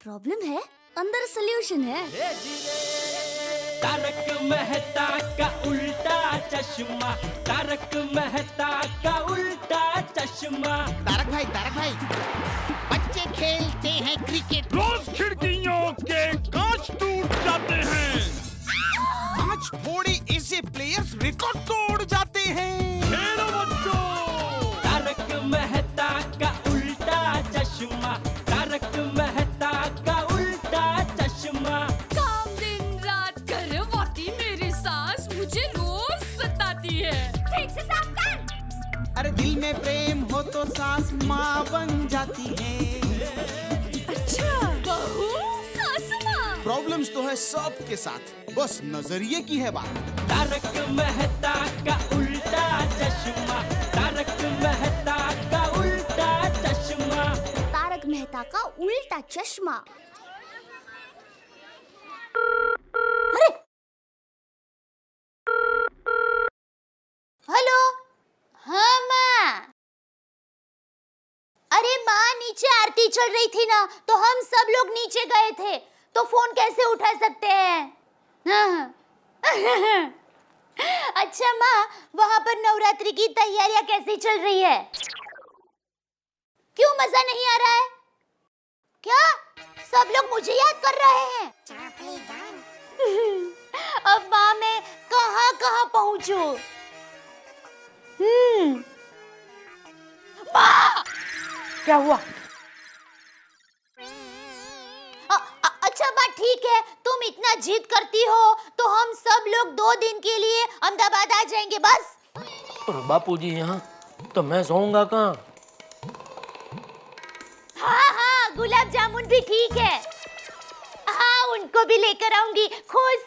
Problem है, अंदर solution है। तारक मेहता का उल्टा चश्मा, तारक मेहता का उल्टा चश्मा। तारक भाई बच्चे खेलते हैं क्रिकेट, रोज खिड़कियों के कांच टूट जाते हैं, आज थोड़े ऐसे प्लेयर्स रिकॉर्ड तोड़ जाते हैं। खेलो बच्चों। तारक मेहता का उल्टा चश्मा, तारक मेहता का उल्टा चश्मा। काम दिन रात करवाती मेरी सास मुझे रोज सताती है। ठीक से साफ कर। अरे दिल में प्रेम हो तो सास माँ बन जाती है। अच्छा, बहू सास माँ। प्रॉब्लम्स तो है सबके साथ, बस नजरिए की है बात। तारक मेहता का उल्टा चश्मा, तारक मेहता का उल्टा चश्मा। तारक मेहता का उल्टा चश्मा। अरे, हेलो। हाँ माँ। अरे माँ, नीचे आरती चल रही थी ना, तो हम सब लोग नीचे गए थे, तो फोन कैसे उठा सकते हैं? हाँ। अच्छा माँ, वहाँ पर नवरात्रि की तैयारियां कैसी चल रही है? क्यों मजा नहीं आ रहा है? क्या सब लोग मुझे याद कर रहे हैं? अब माँ मैं कहाँ कहाँ पहुँचूं? माँ! क्या हुआ? अच्छा माँ ठीक है, तुम इतना जिद करती हो तो हम सब लोग 2 दिन के लिए अहमदाबाद आ जाएंगे बस। और बापूजी यहाँ तो मैं सोऊंगा कहाँ? हाँ हाँ, गुलाब जामुन भी ठीक है। हाँ, उनको भी लेकर आऊंगी, खुश।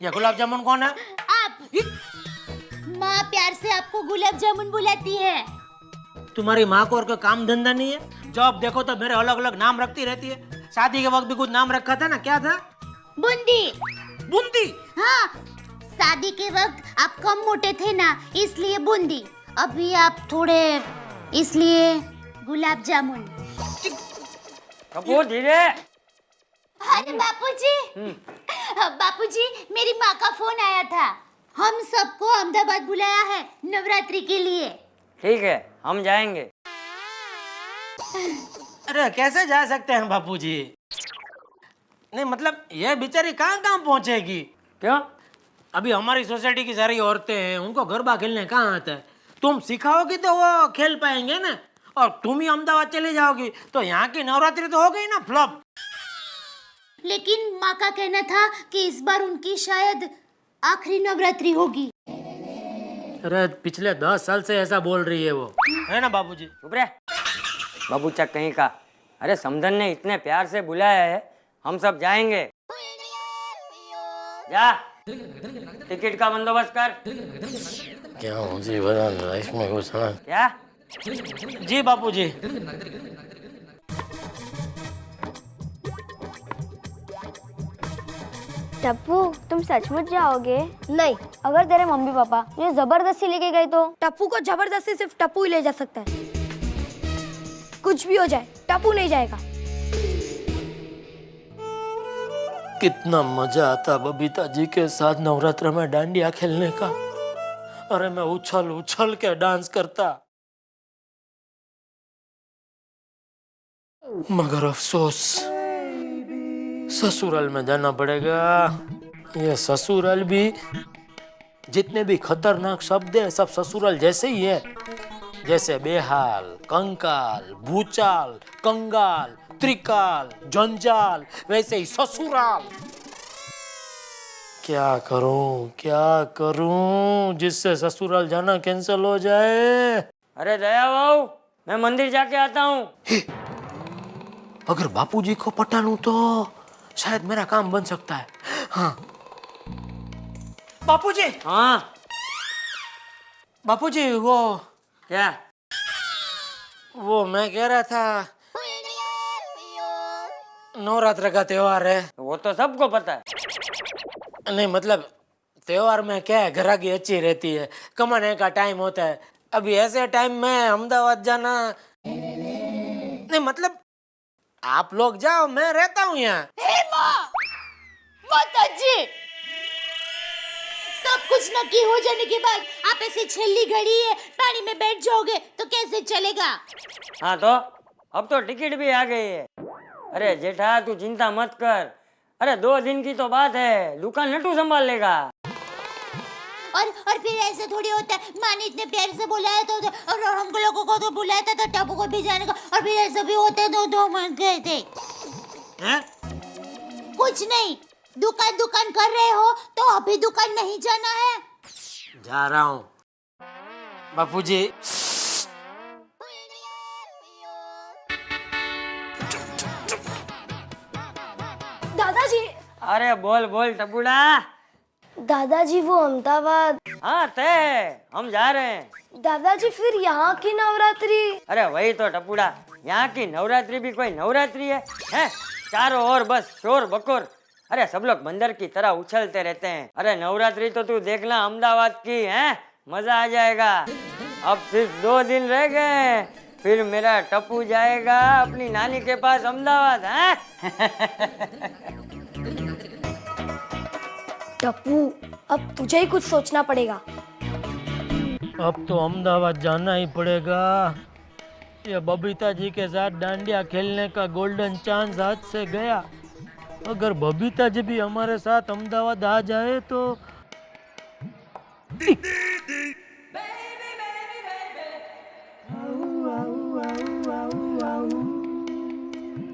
ये गुलाब जामुन कौन है? आप। माँ प्यार से आपको गुलाब जामुन बुलाती है। तुम्हारी माँ को और कोई काम धंधा नहीं है? जब देखो तो मेरे अलग अलग नाम रखती रहती है। शादी के वक्त भी कुछ नाम रखा था ना, क्या था? बूंदी। बूंदी। हाँ, शादी के वक्त आप कम मोटे थे ना, इसलिए बूंदी। अभी आप थोड़े, इसलिए गुलाब जामुन। कपूर धीरे। अरे बापूजी, बापूजी मेरी माँ का फोन आया था, हम सबको अहमदाबाद बुलाया है नवरात्रि के लिए। ठीक है, हम जाएंगे। अरे कैसे जा सकते हैं बापूजी? नहीं मतलब ये बेचारी कहाँ कहाँ पहुँचेगी? क्यों? अभी हमारी सोसाइटी की सारी औरतें हैं, उनको गरबा खेलने कहाँ आता है? तुम सिखाओगी तो वो खेल पाएंगे ना। और तुम ही अहमदाबाद चले जाओगी तो यहाँ की नवरात्रि तो हो गई ना फ्लॉप। लेकिन माँ का कहना था कि इस बार उनकी शायद आखिरी नवरात्रि होगी। अरे पिछले 10 साल से ऐसा बोल रही है वो, है ना बाबूजी? चुप रहे बाबू चक कहीं का। अरे समधन ने इतने प्यार से बुलाया है, हम सब जाएंगे। जा टिकट का बंदोबस्त कर। क्या मुझे बता लाइफ में कुछ ना। क्या? जी बापूजी। टप्पू, तुम सचमुच जाओगे? नहीं, अगर तेरे मम्मी पापा मुझे जबरदस्ती लेके गए तो? टप्पू को जबरदस्ती सिर्फ टप्पू ही ले जा सकता है। कुछ भी हो जाए, टप्पू नहीं जाएगा। कितना मजा आता बबीता जी के साथ नवरात्र में डांडिया खेलने का। अरे मैं उछल उछल के डांस करता। मगर अफसोस ससुराल में जाना पड़ेगा। ये ससुराल भी, जितने भी खतरनाक शब्द है सब ससुराल जैसे ही है। जैसे बेहाल, कंकाल, भूचाल, कंगाल, त्रिकाल, जंजाल, वैसे ही ससुराल। क्या करूं जिससे ससुराल जाना कैंसिल हो जाए? अरे दया बाबू, मैं मंदिर जाके आता हूँ। अगर बापूजी को पटा लूं तो शायद मेरा काम बन सकता है। हाँ बापूजी। हाँ बापूजी वो क्या? मैं कह रहा था नवरात्र का त्योहार है। वो तो सबको पता है। नहीं मतलब त्योहार में क्या है, ग्राहकी अच्छी रहती है, कमाने का टाइम होता है। अभी ऐसे टाइम में अहमदाबाद जाना नहीं मतलब आप लोग जाओ, मैं रहता हूँ यहाँ। हे माँ, माताजी, सब कुछ नक्की हो जाने के बाद आप ऐसे छेली घड़ी है पानी में बैठ जाओगे तो कैसे चलेगा? हाँ तो अब तो टिकट भी आ गई है। अरे जेठा तू चिंता मत कर। अरे 2 दिन की तो बात है, दुकान नटू संभाल लेगा। और फिर ऐसे थोड़ी होता है, माँ ने इतने प्यार से बुलाया था और हम लोगों को तो बुलाया था तो टप्पू को भी जाने का, और फिर ऐसे भी होते तो 2 मन गए थे। हैं? कुछ नहीं, दुकान कर रहे हो तो अभी दुकान नहीं जाना है। जा रहा हूँ बापूजी। दादाजी, अरे बोल बोल टपुड़ा। दादाजी वो अहमदाबाद। हाँ तय, हम जा रहे हैं। दादाजी फिर यहाँ की नवरात्रि? अरे वही तो टपुड़ा, यहाँ की नवरात्रि भी कोई नवरात्रि है? चारों ओर बस शोर बकोर। अरे सब लोग बंदर की तरह उछलते रहते हैं। अरे नवरात्रि तो तू देखना अहमदाबाद की है, मजा आ जाएगा। अब सिर्फ 2 दिन रह गए, फिर मेरा टप्पू जाएगा अपनी नानी के पास अहमदाबाद। टप्पू, अब तुझे ही कुछ सोचना पड़ेगा। अब तो अहमदाबाद जाना ही पड़ेगा। ये बबीता जी के साथ डांडिया खेलने का गोल्डन चांस हाथ से गया। अगर बबीता जी भी हमारे साथ अहमदाबाद आ जाए तो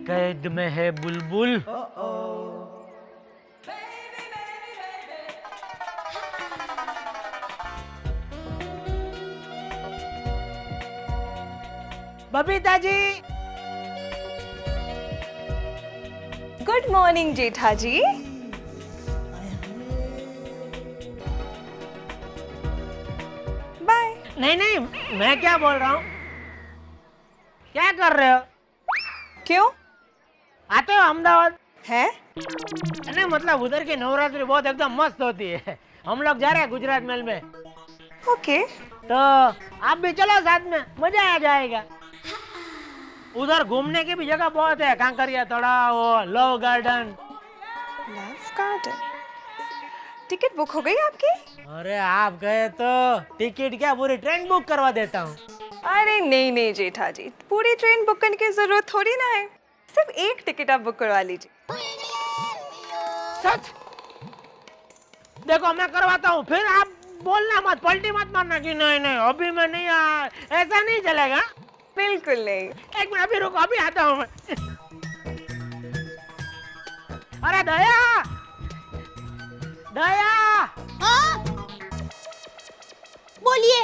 कैद में है बुलबुल। बबीता जी, गुड मॉर्निंग जेठा जी। बाय। नहीं, मैं क्या बोल रहा हूँ, क्या कर रहे हो? क्यों? आते हो अहमदाबाद? है? नहीं मतलब उधर की नवरात्रि बहुत एकदम मस्त होती है। हम लोग जा रहे हैं गुजरात मेल में। ओके। तो आप भी चलो साथ में, मजा आ जाएगा। उधर घूमने की भी जगह बहुत है, कांकरिया तलाव, love garden. Love garden? Ticket book हो गई आपकी? अरे आप गए तो टिकट क्या, पूरी ट्रेन बुक करवा देता हूँ। अरे नहीं जेठा जी, पूरी ट्रेन बुक करने की जरूरत थोड़ी ना है, सिर्फ एक टिकट आप बुक करवा लीजिए। सच? देखो मैं करवाता हूँ, फिर आप बोलना मत, पलटी मत मारना कि नहीं अभी मैं नहीं ऐसा नहीं चलेगा। बिल्कुल नहीं। एक मिनट, अभी रुको, अभी आता हूँ मैं। अरे दया, हाँ? बोलिए।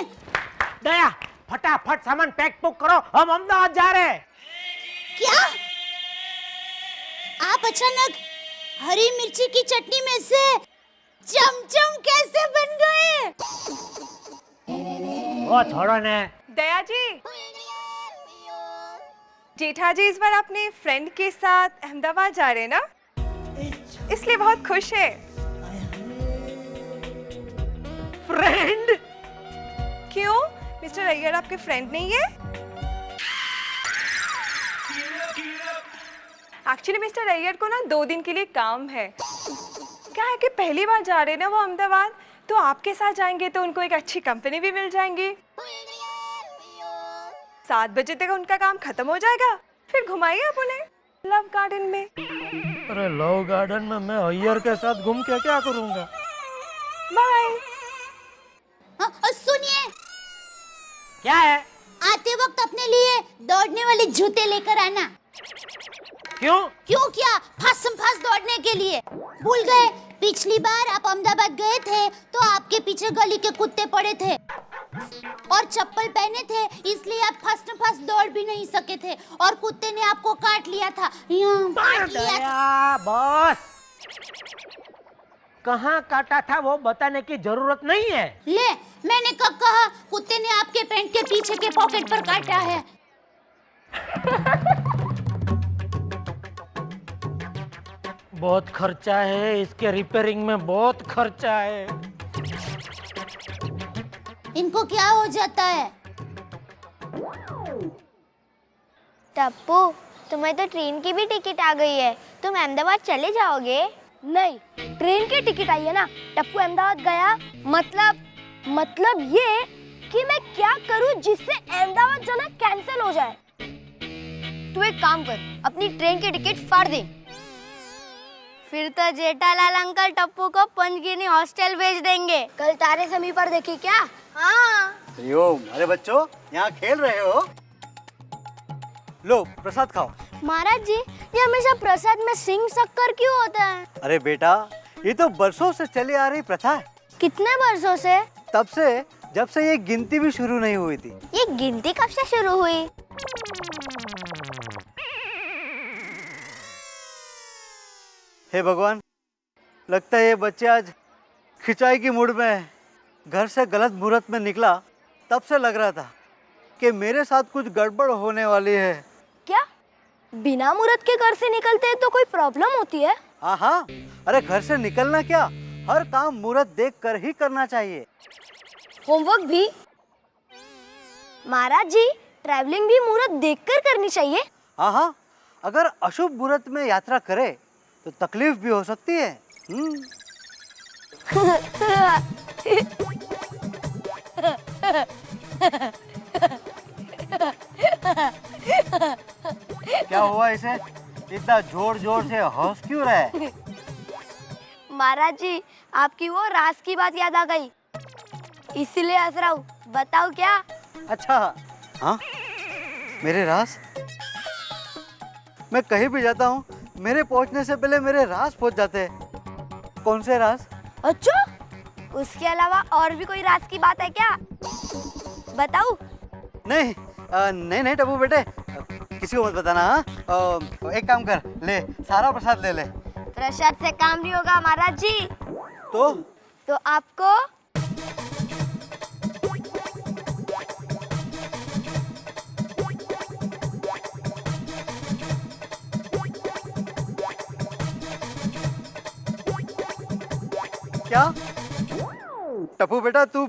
दया, फटाफट सामान पैक पुक करो, हम अहमदाबाद जा रहे हैं। क्या? आप अचानक हरी मिर्ची की चटनी में से चमचम कैसे बन गए? वो छोड़ो ने। दया जी, जेठा जी इस बार अपने फ्रेंड के साथ अहमदाबाद जा रहे हैं ना, इसलिए बहुत खुश है। फ्रेंड? क्यों? मिस्टर अय्यर आपके फ्रेंड नहीं है? एक्चुअली मिस्टर अय्यर को ना 2 दिन के लिए काम है। क्या है कि पहली बार जा रहे हैं ना वो अहमदाबाद, तो आपके साथ जाएंगे तो उनको एक अच्छी कंपनी भी मिल जाएंगी। 7 बजे तक उनका काम खत्म हो जाएगा, फिर घुमाइए आप उन्हें लव गार्डन में। अरे लव गार्डन में मैं अय्यर के साथ घूम के क्या करूंगा? बाय। सुनिए, क्या है? आते वक्त अपने लिए दौड़ने वाले जूते लेकर आना। क्यों? क्यों क्या? फासम फास दौड़ने के लिए। भूल गए, पिछली बार आप अहमदाबाद गए थे तो आपके पीछे गली के कुत्ते पड़े थे और चप्पल पहने थे, इसलिए आप फास्ट फास्ट दौड़ भी नहीं सके थे और कुत्ते ने आपको काट लिया था। काट लिया था। बस, कहाँ काटा था वो बताने की जरूरत नहीं है। ले, मैंने कब कहा कुत्ते ने आपके पैंट के पीछे के पॉकेट पर काटा है? बहुत खर्चा है इसके रिपेयरिंग में, बहुत खर्चा है। इनको क्या हो जाता है? टप्पू, तुम्हें तो ट्रेन की भी टिकट आ गई है, तुम अहमदाबाद चले जाओगे? नहीं, ट्रेन की टिकट आई है ना, टप्पू अहमदाबाद गया मतलब ये कि मैं क्या करूं जिससे अहमदाबाद जाना कैंसिल हो जाए। तू एक काम कर, अपनी ट्रेन की टिकट फाड़ दे। फिर तो जेठालाल अंकल टप्पू को पंचगिनी हॉस्टल भेज देंगे। कल तारे जमीन पर देखी क्या? हाँ। हरिओम। अरे बच्चों, यहाँ खेल रहे हो? लो प्रसाद खाओ। महाराज जी, ये हमेशा प्रसाद में सिंह शक्कर क्यों होता है? अरे बेटा, ये तो बरसों से चली आ रही प्रथा है। कितने वर्षों से? तब से जब से ये गिनती भी शुरू नहीं हुई थी। ये गिनती कब से शुरू हुई? हे भगवान, लगता है ये बच्चे आज खिंचाई की मूड में है। घर से गलत मुहूर्त में निकला, तब से लग रहा था कि मेरे साथ कुछ गड़बड़ होने वाली है। क्या बिना मुहूर्त के घर से निकलते हैं तो कोई प्रॉब्लम होती है? हाँ, अरे घर से निकलना क्या, हर काम मुहूर्त देख कर ही करना चाहिए। होमवर्क भी? महाराज जी, ट्रैवलिंग भी मुहूर्त देखकर करनी चाहिए। हाँ, अगर अशुभ मुहूर्त में यात्रा करे तो तकलीफ भी हो सकती है। क्या हुआ इसे? इतना जोर जोर से हंस क्यों रहा है? महाराज जी, आपकी वो रास की बात याद आ गई, इसीलिए हंस रहा हूँ। बताओ क्या? अच्छा, हाँ, मेरे राज। मैं कहीं भी जाता हूँ, मेरे पहुँचने से पहले मेरे राज पहुँच जाते हैं। कौन से राज? अच्छा, उसके अलावा और भी कोई राज की बात है क्या? बताऊँ? नहीं, नहीं टप्पू बेटे, किसी को मत बताना। हाँ, एक काम कर, ले सारा प्रसाद ले ले। प्रसाद से काम नहीं होगा महाराज जी। तो आपको क्या? टप्पू बेटा, तू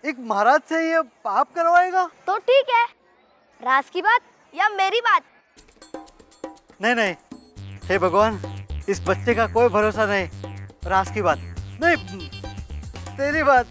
एक महाराज से ये पाप करवाएगा? तो ठीक है, राज की बात या मेरी बात? नहीं, हे भगवान, इस बच्चे का कोई भरोसा नहीं। राज की बात नहीं, तेरी बात।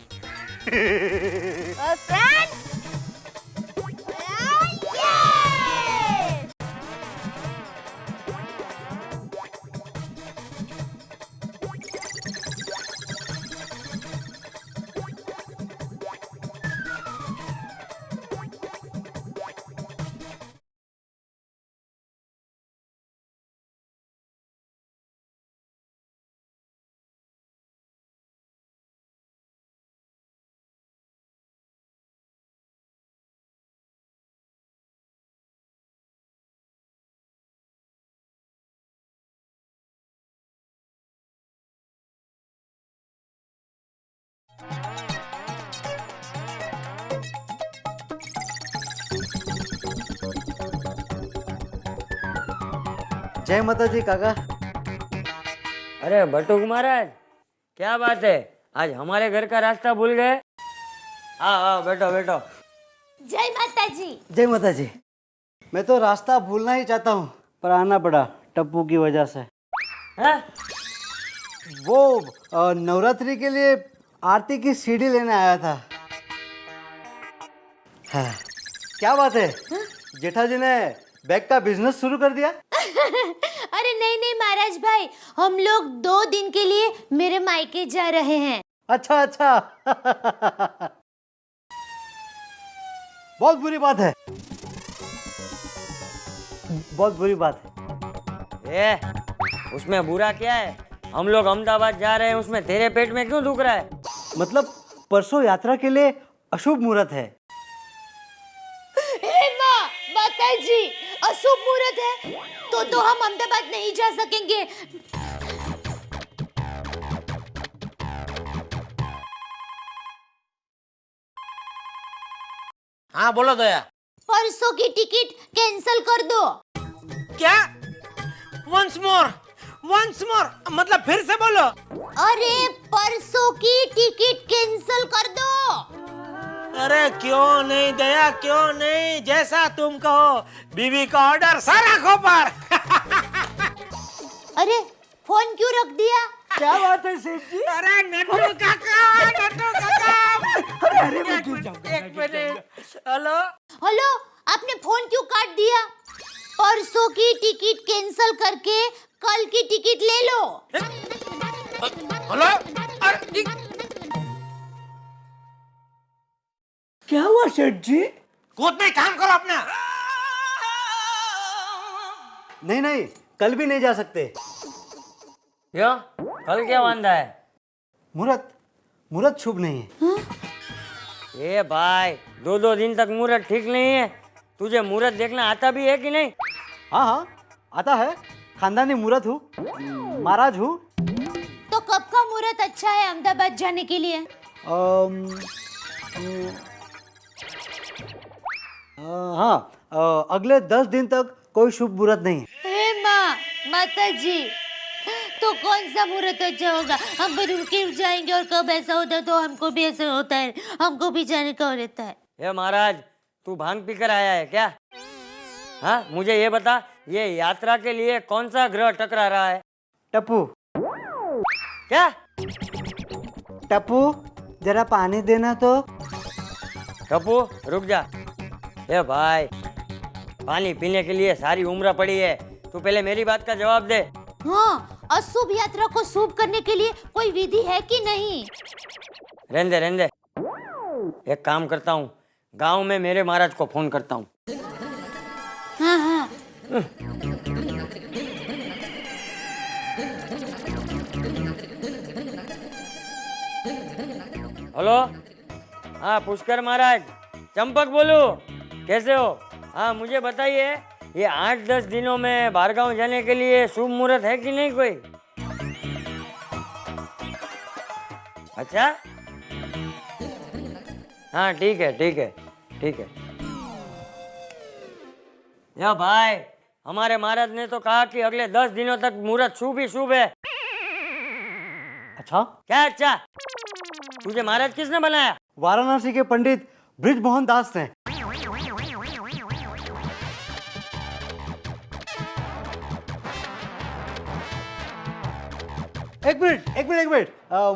जय माता जी काका। अरे बटुक महाराज, क्या बात है, आज हमारे घर का रास्ता भूल गए? हाँ, बैठो बैठो। जय माता जी। जय माता जी। मैं तो रास्ता भूलना ही चाहता हूँ, पर आना पड़ा टप्पू की वजह से। हाँ? वो नवरात्रि के लिए आरती की सीढ़ी लेने आया था। हाँ। क्या बात है, जेठा जी ने बैग का बिजनेस शुरू कर दिया? अरे नहीं महाराज भाई, हम लोग 2 दिन के लिए मेरे मायके जा रहे हैं। अच्छा। बहुत बुरी बात है, बहुत बुरी बात है। उसमें बुरा क्या है? हम लोग अहमदाबाद जा रहे हैं, उसमें तेरे पेट में क्यों दुख रहा है? मतलब परसों यात्रा के लिए अशुभ मुहूर्त है। हे माँ, माता जी, अशुभ मुहूर्त है तो हम अहमदाबाद नहीं जा सकेंगे। हाँ बोलो दया। परसों की टिकट कैंसिल कर दो। क्या? वंस मोर मतलब फिर से बोलो। अरे परसों की टिकट कैंसिल कर दो। अरे क्यों नहीं दया, क्यों नहीं, जैसा तुम कहो। बीवी का ऑर्डर सर आंखों पर। अरे फोन क्यों रख दिया? क्या बात है सेठ जी? अरे नट्टू काका, नट्टू काका। अरे मैं गिर जाऊंगा। एक मिनट। हेलो। हेलो, आपने फोन क्यों काट दिया? परसों की टिकट कैंसिल करके कल की टिकट ले लो। हेलो। अरे क्या हुआ सेठ जी? कूद में काम करो अपना। नहीं नहीं, कल भी नहीं जा सकते। क्यों? कल क्या बांधा है? मुहूर्त शुभ नहीं है। ए भाई, 2 दिन तक मुहूर्त ठीक नहीं है। तुझे मुहूर्त देखना आता भी है कि नहीं? हाँ हाँ, आता है। खानदानी मुहूर्त हूँ, महाराज हूँ। तो कब का मुहूर्त अच्छा है अहमदाबाद जाने के लिए? हाँ, अगले 10 दिन तक कोई शुभ मुहूर्त नहीं है। हे माँ, माता जी, तो कौन सा मुहूर्त अच्छा होगा? हम भी रुक के जाएंगे और कब ऐसा होता है तो हमको भी ऐसा होता है, हमको भी जाने का रहता है। ए महाराज, तू भांग पीकर आया है क्या? हाँ, मुझे ये बता, ये यात्रा के लिए कौन सा ग्रह टकरा रहा है? टप्पू, क्या? टप्पू जरा पानी देना तो। टप्पू रुक जा। ए भाई, पानी पीने के लिए सारी उम्र पड़ी है, तू पहले मेरी बात का जवाब दे। हाँ, अशुभ यात्रा को शुभ करने के लिए कोई विधि है कि नहीं? रहने दे। एक काम करता हूँ, गांव में मेरे महाराज को फोन करता हूँ। हाँ हाँ। हेलो, हाँ पुष्कर महाराज, चंपक बोलूं, कैसे हो? हाँ मुझे बताइए, ये 8-10 दिनों में बाहरगांव जाने के लिए शुभ मुहूर्त है कि नहीं कोई? अच्छा, हाँ ठीक है। या भाई, हमारे महाराज ने तो कहा कि अगले 10 दिनों तक मुहूर्त शुभ ही शुभ है। अच्छा? क्या अच्छा? तुझे महाराज किसने बनाया? वाराणसी के पंडित ब्रिजमोहन दास ने। एक मिनट,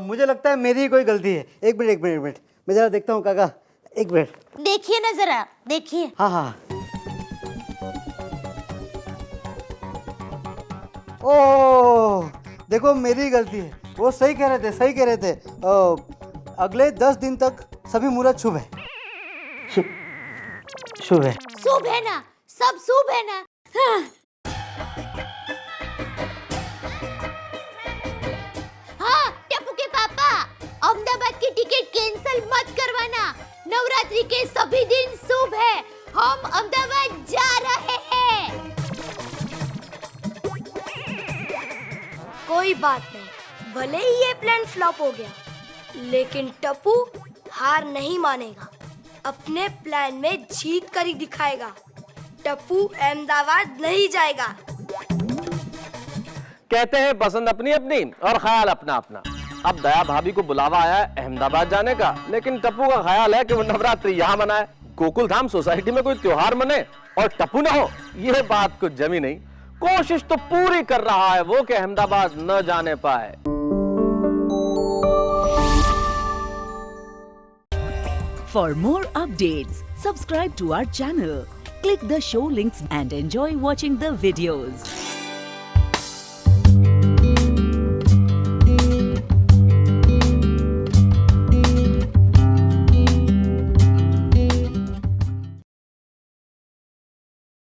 मुझे लगता है मेरी ही कोई गलती है। एक मिनट, मैं जरा देखता हूँ काका। एक मिनट देखिए ना जरा, देखिए। हाँ। ओह, देखो मेरी ही गलती है। वो सही कह रहे थे। अगले 10 दिन तक सभी मुहूर्त शुभ है। शुभ है। शुभ है ना, सब शुभ है ना। हाँ। हाँ, टप्पू के पापा, अहमदाबाद की टिकट कैंसिल मत करवाना। नवरात्रि के सभी दिन शुभ है, हम अहमदाबाद जा रहे हैं। कोई बात नहीं, भले ही ये प्लान फ्लॉप हो गया, लेकिन टप्पू हार नहीं मानेगा। अपने प्लान में जीत कर ही दिखाएगा। टप्पू अहमदाबाद नहीं जाएगा। कहते हैं पसंद अपनी अपनी और ख्याल अपना अपना। अब दया भाभी को बुलावा आया है अहमदाबाद जाने का, लेकिन टप्पू का ख्याल है कि वो नवरात्रि यहाँ मनाए, गोकुल धाम सोसाइटी में कोई त्योहार मने और टप्पू ना हो, ये बात कुछ जमी नहीं। कोशिश तो पूरी कर रहा है वो कि अहमदाबाद न जाने पाए। For more updates, subscribe to our channel, click the show links and enjoy watching the videos.